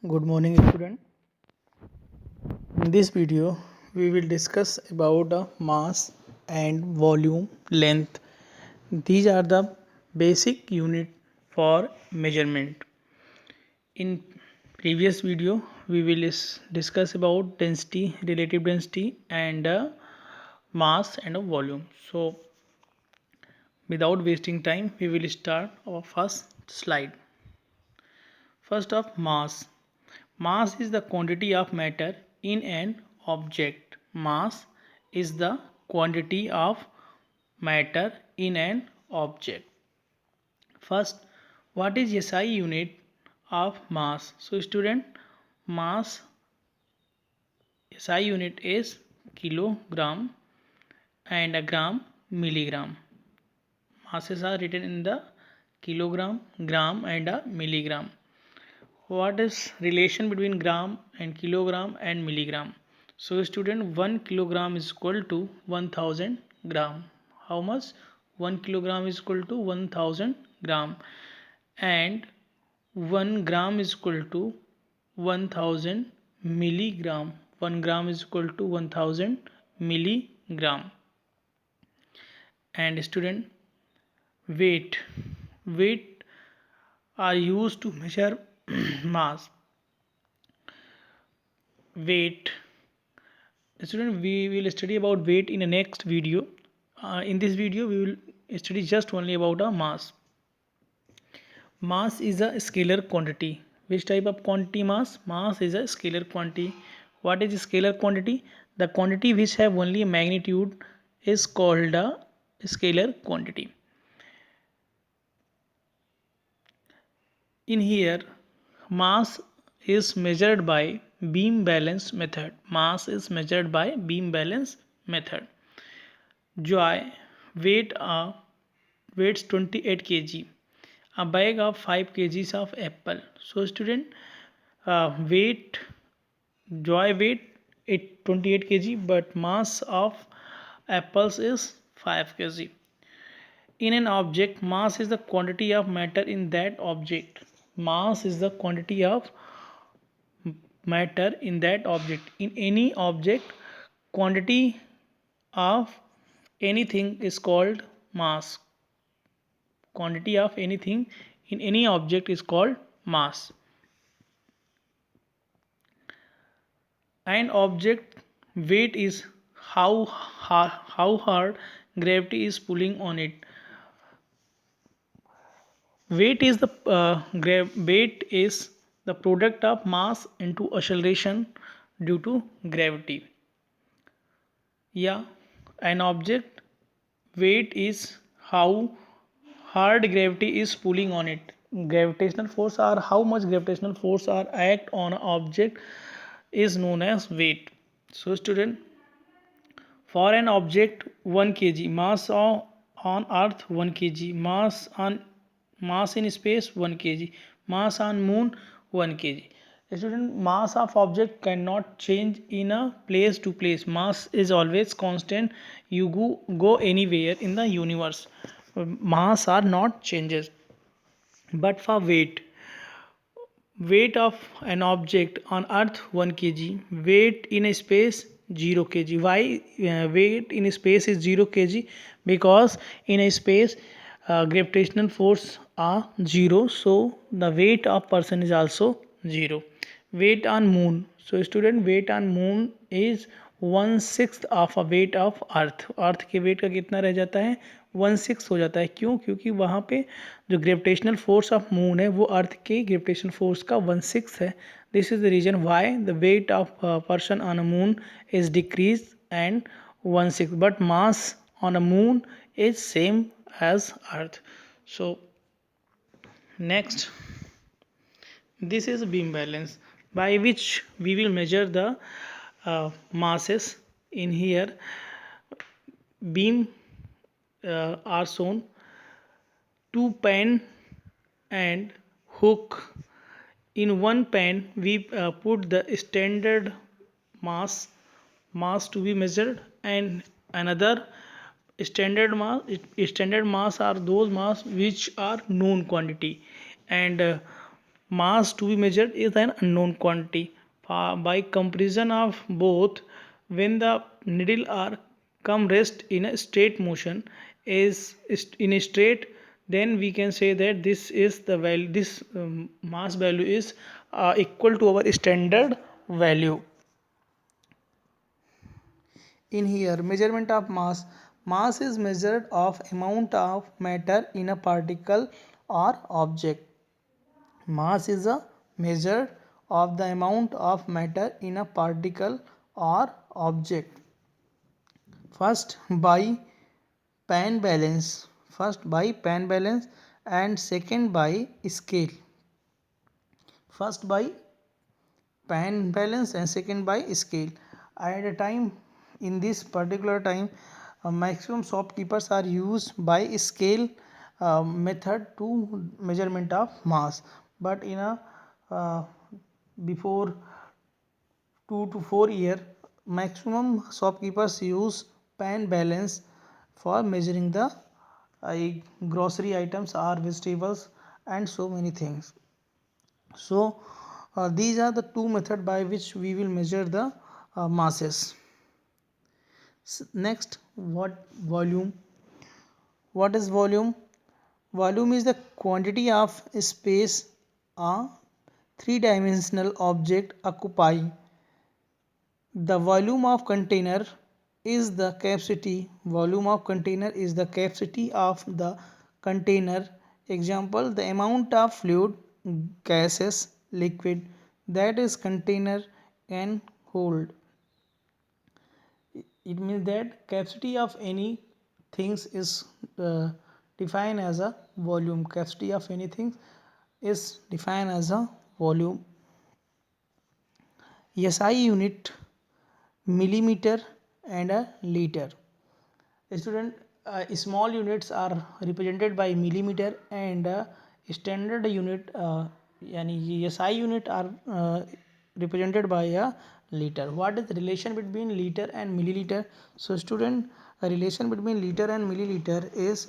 Good morning, student. In this video, we will discuss about mass and volume length. These are the basic unit for measurement. In previous video, we will discuss about density, relative density, and mass and volume. So, without wasting time, we will start our first slide. First of mass. Mass is the quantity of matter in an object. Mass is the quantity of matter in an object. First, what is SI unit of mass? So, student, mass SI unit is kilogram and a gram milligram. Masses are written in the kilogram, gram, and a milligram. What is relation between gram and kilogram and milligram? So student, 1 kilogram is equal to 1000 gram. How much? 1 kilogram is equal to 1000 gram, and 1 gram is equal to 1000 milligram. 1 gram is equal to 1000 milligram. And student, weight are used to measure mass. Weight, student, we will study about weight in the next video. In this video we will study just only about a mass. Mass is a scalar quantity. Which type of quantity? Mass is a scalar quantity. What is scalar quantity? The quantity which have only a magnitude is called a scalar quantity. In here, mass is measured by beam balance method. Mass is measured by beam balance method. Joy weighs 28 kg. A bag of 5 kgs of apple. So student, weight Joy weight 28 kg, but mass of apples is 5 kg. In an object, mass is the quantity of matter in that object. Mass is the quantity of matter in that object. In any object, quantity of anything is called mass. Quantity of anything in any object is called mass. An object weight is how hard gravity is pulling on it. Weight is the product of mass into acceleration due to gravity. Yeah, an object weight is how hard gravity is pulling on it. Gravitational force, or how much gravitational force are act on an object, is known as weight. So student, for an object 1 kg, mass on earth 1 kg, mass in space 1 kg, mass on moon 1 kg. Student, mass of object cannot change in a place to place. Mass is always constant. You go anywhere in the universe, mass are not changes. But for weight of an object on earth 1 kg, weight in a space 0 kg. Why weight in a space is 0 kg? Because in a space gravitational force are 0, so the weight of person is also 0. Weight on moon. So student, weight on moon is 1/6 of a weight of अर्थ. अर्थ के wait का कितना रह जाता है? 1/6 हो जाता है. क्यों? क्योंकि वहाँ पे जो ग्रेविटेशनल फोर्स ऑफ मून है वो अर्थ के ग्रेविटेशनल फोर्स का 1/6 है. This is the reason why the weight of person on a moon is decrease and 1/6, but mass on a moon is same as earth. So next, this is beam balance, by which we will measure the masses. In here, beam are shown. Two pen and hook. In one pen we put the standard mass to be measured, and another standard mass are those mass which are known quantity, and mass to be measured is an unknown quantity. By comparison of both, when the needle are come rest in a straight motion is in a straight, then we can say that this is the value, this mass value is equal to our standard value. In here, measurement of mass is measured of amount of matter in a particle or object. Mass is a measure of the amount of matter in a particle or object. First by pan balance. First by pan balance and second by scale. First by pan balance and second by scale. At a time, in this particular time, maximum shopkeepers are used by scale method to measurement of mass, but in a before 2 to 4 year, maximum shopkeepers use pan balance for measuring the grocery items or vegetables and so many things. So these are the two methods by which we will measure the masses. Next, what volume? What is volume? Volume is the quantity of space a three-dimensional object occupy. The volume of container is the capacity. Volume of container is the capacity of the container. Example, the amount of fluid, gases, liquid that is container can hold. It means that capacity of any things is defined as a volume. Capacity of anything is defined as a volume. SI unit, millimeter and a liter. Student, small units are represented by millimeter and standard unit yani SI unit are represented by a liter. What is the relation between liter and milliliter? So student, a relation between liter and milliliter is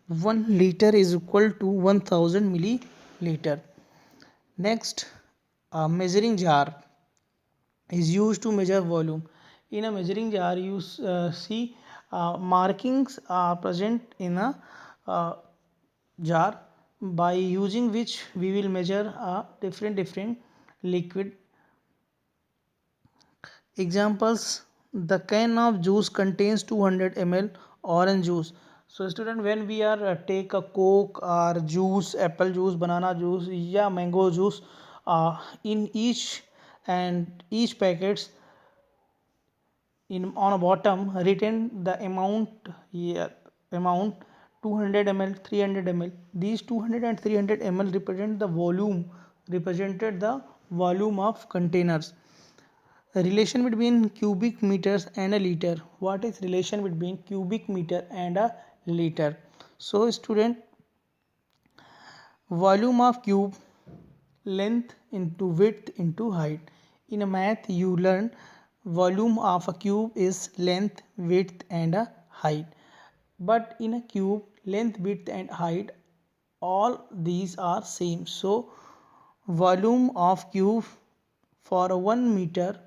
1 liter is equal to 1000 milliliter. Next, measuring jar is used to measure volume. In a measuring jar, you see markings are present in a jar by using which we will measure different liquid. Examples, the can of juice contains 200 ml orange juice. So student, when we are take a coke or juice, apple juice, banana juice, yeah, mango juice, in each packets in on a bottom written the amount, yeah, amount 200 ml, 300 ml. These 200 and 300 ml represent the volume, represented the volume of containers. A relation between cubic meters and a liter. What is relation between cubic meter and a liter? So student, volume of cube, length into width into height. In a math, you learn volume of a cube is length, width and a height. But in a cube, length, width and height, all these are same. So volume of cube for 1 meter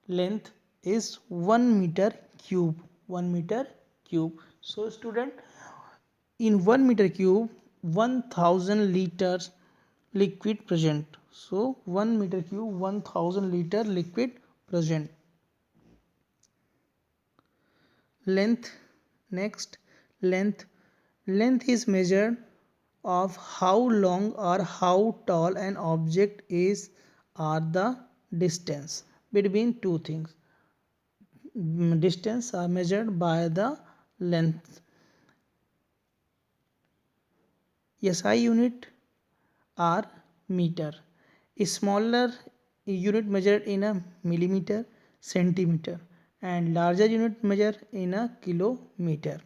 length is 1 meter cube. 1 meter cube. So student, in 1 meter cube, 1000 liters liquid present. So 1 meter cube, 1000 liter liquid present. Length. Next, length. Length is measured of how long or how tall an object is or the distance between two things. Distance are measured by the length. SI unit are meter. A smaller unit measured in a millimeter, centimeter, and larger unit measured in a kilometer.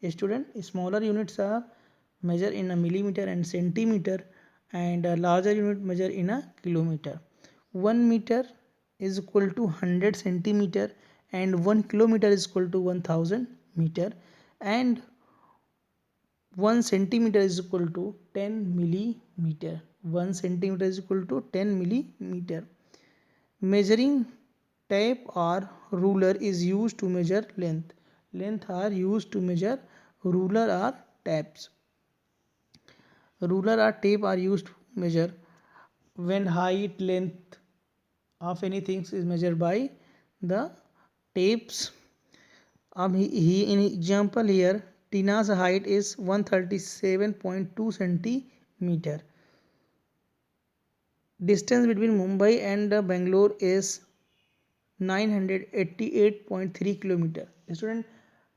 A student, smaller units are measured in a millimeter and centimeter, and a larger unit measured in a kilometer. 1 meter is equal to 100 centimeter and 1 kilometer is equal to 1000 meter, and 1 centimeter is equal to 10 millimeter. 1 centimeter is equal to 10 millimeter. Measuring tape or ruler is used to measure length. Length are used to measure ruler or tapes. Ruler or tape are used to measure when height, length of anything is measured by the tapes. He in example here, Tina's height is 137.2 centimeter. Distance between Mumbai and Bangalore is 988.3 kilometer. Student,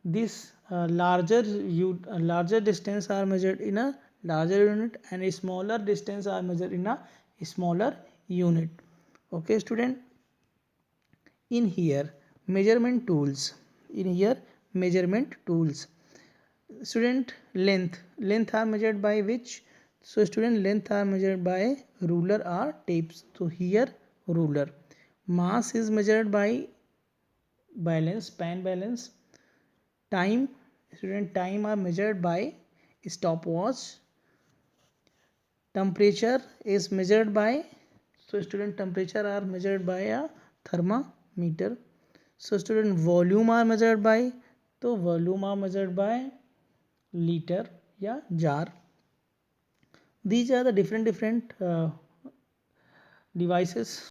this larger distance are measured in a larger unit and a smaller distance are measured in a smaller unit. Okay, student. In here, measurement tools. Student, length are measured by which? So student, length are measured by ruler or tapes. So here ruler. Mass is measured by balance, pan balance. Time, student, time are measured by stopwatch. Temperature is measured by, so student, temperature are measured by a thermometer. So student, volume are measured by, तो volume are measured by liter या jar. These are the different devices